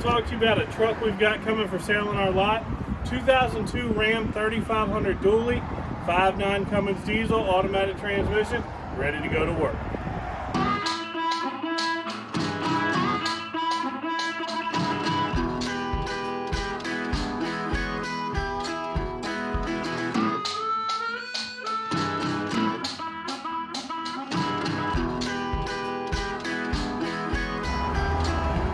talk to you about a truck we've got coming for sale on our lot. 2002 Ram 3500 dually, 5.9 Cummins diesel, automatic transmission, ready to go to work.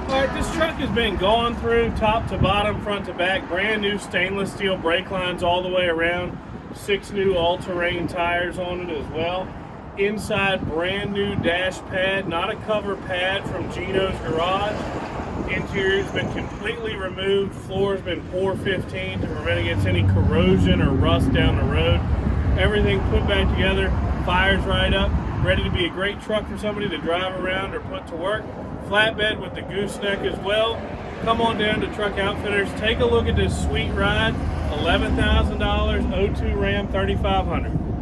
Alright, this truck has been gone through top to bottom, front to back, brand new stainless steel brake lines all the way around, 6 new all-terrain tires on it as well. Inside, brand new dash pad, not a cover pad from Gino's garage. Interior's been completely removed, floor's been pour 15 to prevent against any corrosion or rust down the road. Everything put back together, fires right up, ready to be a great truck for somebody to drive around or put to work. Flatbed with the gooseneck as well. Come on down to Truck Outfitters. Take a look at this sweet ride. $11,000 02 Ram 3500.